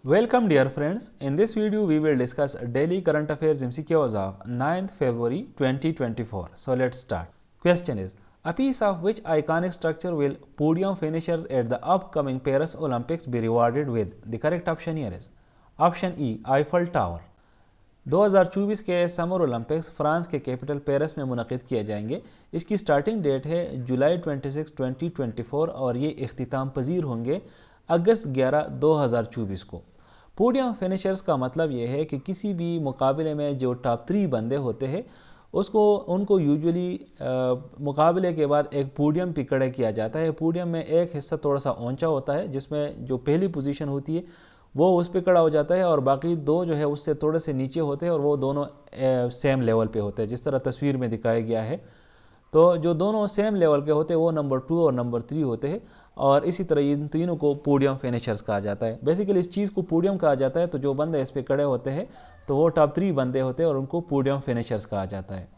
Welcome dear friends, in this video we will discuss daily current affairs MCQs of 9th February 2024. So let's start. Question is, a piece of which iconic structure will podium finishers at the upcoming Paris Olympics be rewarded with? The correct option here is option E, Eiffel Tower. 2024 के summer Olympics France के capital Paris में मुनक़िद किए जाएंगे। इसकी starting date है जुलाई 26, 2024 और ये इख्तिताम पजीर होंगे अगस्त 11, 2024 को। पोडियम फिनिशर्स का मतलब ये है कि किसी भी मुकाबले में जो टॉप 3 बंदे होते हैं उनको यूजुअली मुकाबले के बाद एक पोडियम पे खड़ा किया जाता है। पोडियम में एक हिस्सा थोड़ा सा ऊंचा होता है जिसमें जो पहली पोजीशन होती है वो उस पर खड़ा हो जाता है और बाकी दो जो है उससे थोड़े से नीचे होते हैं और वो दोनों सेम लेवल पे होते हैं, जिस तरह तस्वीर में दिखाया गया है। तो जो दोनों सेम लेवल के होते हैं वो नंबर 2 और नंबर 3 होते हैं और इसी तरह इन तीनों को पोडियम फिनिशर्स कहा जाता है। बेसिकली इस चीज़ को पोडियम कहा जाता है, तो जो बंदे इस पे खड़े होते हैं तो वो टॉप 3 बंदे होते हैं और उनको पोडियम फिनिशर्स कहा जाता है।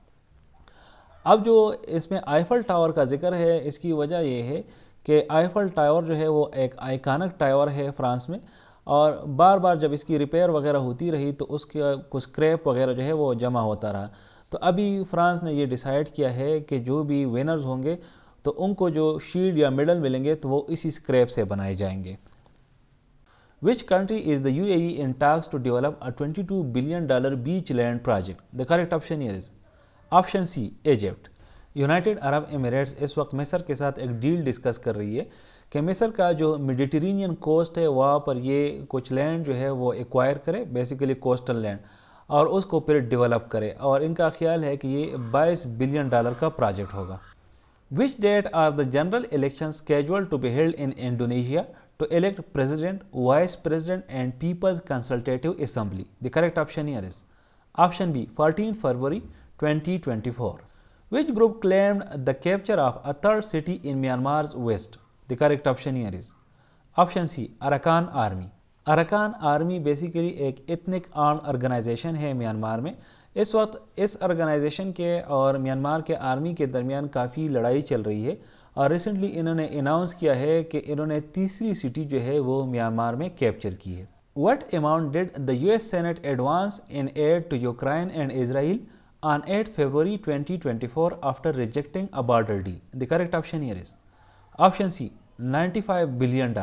अब जो इसमें आईफल टावर का जिक्र है, इसकी वजह यह है कि आईफल टावर जो है वो एक आइकॉनिक टावर है फ्रांस में और बार बार जब इसकी रिपेयर वगैरह होती रही तो उसका कुछ स्क्रैप वगैरह जो है वो जमा होता रहा। तो अभी फ्रांस ने ये डिसाइड किया है कि जो भी विनर्स होंगे तो उनको जो शील्ड या मेडल मिलेंगे तो वो इसी स्क्रैप से बनाए जाएंगे। Which country is the UAE in talks to develop a $22 billion beach land project? The correct option here is option C, Egypt. United Arab Emirates इस वक्त मिस्र के साथ एक डील डिस्कस कर रही है कि मिस्र का जो मेडिटेरेनियन कोस्ट है वहाँ पर ये कुछ लैंड जो है वो एक्वायर करे, बेसिकली कोस्टल लैंड, और उसको फिर डेवलप करे और इनका ख्याल है कि ये $22 बिलियन का प्रोजेक्ट होगा। Which date are the general elections scheduled to be held in Indonesia to elect president, vice president and people's consultative assembly? The correct option here is option B, 14th February 2024. Which group claimed the capture of a third city in Myanmar's west? The correct option here is option C, Arakan Army. अरकान army basically एक ethnic arm organisation है Myanmar में। इस वक्त इस organisation के और Myanmar के आर्मी के दरमियान काफ़ी लड़ाई चल रही है और रिसेंटली इन्होंने अनाउंस किया है कि इन्होंने तीसरी सिटी जो है वो म्यांमार में कैप्चर की है। What amount did the US Senate advance in aid to Ukraine and Israel on 8 February 2024 after rejecting a border deal? The correct option here is option C, $95 billion.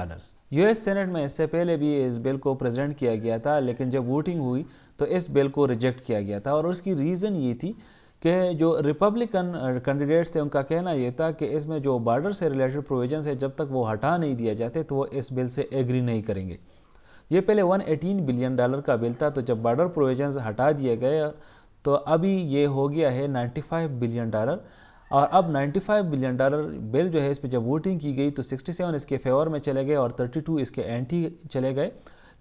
US senate में इससे पहले भी इस bill को present किया गया था, लेकिन जब वोटिंग हुई तो इस बिल को रिजेक्ट किया गया था और उसकी रीज़न ये थी कि जो रिपब्लिकन कैंडिडेट्स थे उनका कहना ये था कि इसमें जो बॉर्डर से रिलेटेड प्रोविजंस है जब तक वो हटा नहीं दिया जाते तो वो इस बिल से एग्री नहीं करेंगे। ये पहले $118 बिलियन का बिल था, तो जब बॉर्डर प्रोविजंस हटा दिए गए तो अभी ये हो गया है $95 बिलियन और अब $95 बिलियन बिल जो है इस पर जब वोटिंग की गई तो 67 इसके फेवर में चले गए और 32 इसके एंटी चले गए,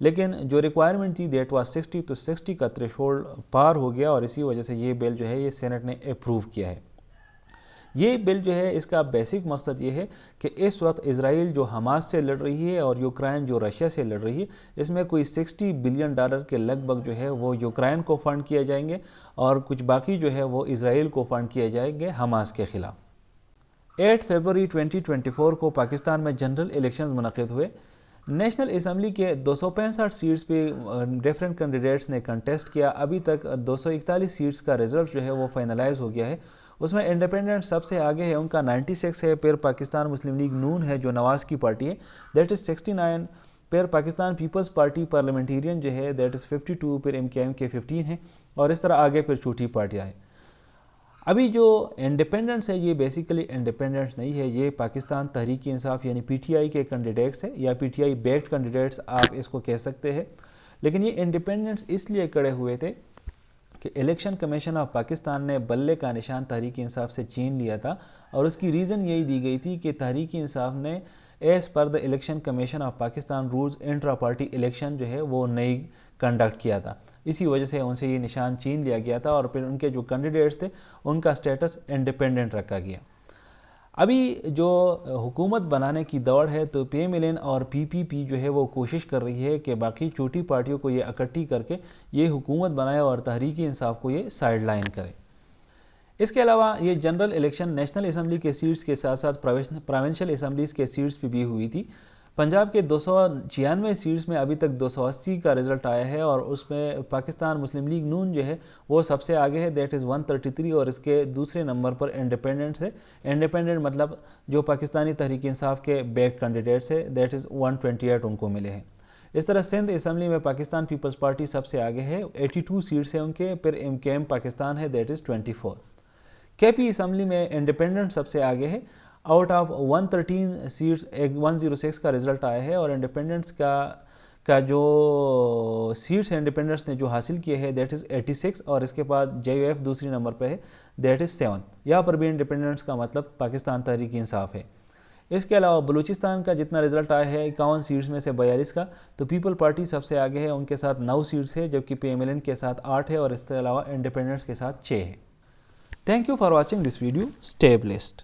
लेकिन जो रिक्वायरमेंट थी डेट वाज 60, तो 60 का थ्रेशोल्ड पार हो गया और इसी वजह से ये बिल जो है ये सेनेट ने अप्रूव किया है। ये बिल जो है इसका बेसिक मकसद ये है कि इस वक्त इजराइल जो हमास से लड़ रही है और यूक्रेन जो रशिया से लड़ रही है, इसमें कोई $60 बिलियन के लगभग जो है वो यूक्रेन को फंड किए जाएंगे और कुछ बाकी जो है वो इजराइल को फंड किए जाएंगे हमास के ख़िलाफ़। 8 फरवरी 2024 को पाकिस्तान में जनरल इलेक्शंस मुनक़िद हुए। नेशनल असम्बली के 265 सीट्स पे डिफरेंट कैंडिडेट्स ने कंटेस्ट किया। अभी तक 241 सीट्स का रिज़ल्ट जो है वो फाइनलाइज हो गया है। उसमें इंडिपेंडेंट सबसे आगे है, उनका 96 है। फिर पाकिस्तान मुस्लिम लीग नून है जो नवाज़ की पार्टी है, दैट इज़ 69। फिर पाकिस्तान पीपल्स पार्टी पार्लियामेंटेरियन जो है दैट इज़ 52। फिर MKM के 15 है और इस तरह आगे फिर छोटी पार्टियाँ हैं। अभी जो इंडिपेंडेंट्स है ये बेसिकली इंडिपेंडेंट्स नहीं है, ये पाकिस्तान तहरीक इंसाफ यानी PTI के कैंडिडेट्स है या PTI बैक्ड कैंडिडेट्स आप इसको कह सकते हैं। लेकिन ये इंडिपेंडेंट्स इसलिए खड़े हुए थे कि इलेक्शन कमीशन ऑफ पाकिस्तान ने बल्ले का निशान तहरीक इंसाफ से छीन लिया था और उसकी रीज़न यही दी गई थी कि तहरीक इंसाफ ने as per the election commission of Pakistan rules intra party election जो है वो नहीं कंडक्ट किया था। इसी वजह से उनसे ये निशान छीन लिया गया था और फिर उनके जो कैंडिडेट्स थे उनका स्टेटस इंडिपेंडेंट रखा गया। अभी जो हुकूमत बनाने की दौड़ है तो PMLN और PPP जो है वो कोशिश कर रही है कि बाकी छोटी पार्टियों को ये इकट्ठी करके ये हुकूमत बनाए और तहरीक इंसाफ को ये साइड लाइन करे। इसके अलावा ये जनरल इलेक्शन नेशनल असम्बली के सीट्स के साथ साथ प्रोविंशियल असम्बलीज़ के सीट्स पे भी हुई थी। पंजाब के 296 सीट्स में अभी तक 280 का रिजल्ट आया है और उसमें पाकिस्तान मुस्लिम लीग नून जो है वो सबसे आगे है, दैट इज़ 133, और इसके दूसरे नंबर पर इंडिपेंडेंट्स है। इंडिपेंडेंट मतलब जो पाकिस्तानी तहरीक इंसाफ के बैक कैंडिडेट्स है, दैट इज़ 128 उनको मिले हैं। इस तरह सिंध असम्बली में पाकिस्तान पीपल्स पार्टी सबसे आगे है, 82 सीट्स हैं उनके, फिर MKM पाकिस्तान है, दैट इज़ 24। KP असम्बली में इंडिपेंडेंट सबसे आगे है, आउट ऑफ 113 सीट्स 106 का रिज़ल्ट आया है, और इंडिपेंडेंट्स का जो सीट्स इंडिपेंडेंट्स ने जो हासिल किए हैं दैट इज़ 86, और इसके बाद JUF दूसरी नंबर पे है, दैट इज़ 7। यहाँ पर भी इंडिपेंडेंट्स का मतलब पाकिस्तान तहरीक इंसाफ है। इसके अलावा बलूचिस्तान का जितना रिज़ल्ट आया है 51 सीट्स में से 42 का, तो पीपल पार्टी सबसे आगे है, उनके साथ 9 सीट्स है, जबकि PMLN के साथ 8 है, और इसके अलावा इंडिपेंडेंट्स के साथ 6 है। Thank you for watching this video, stay blessed.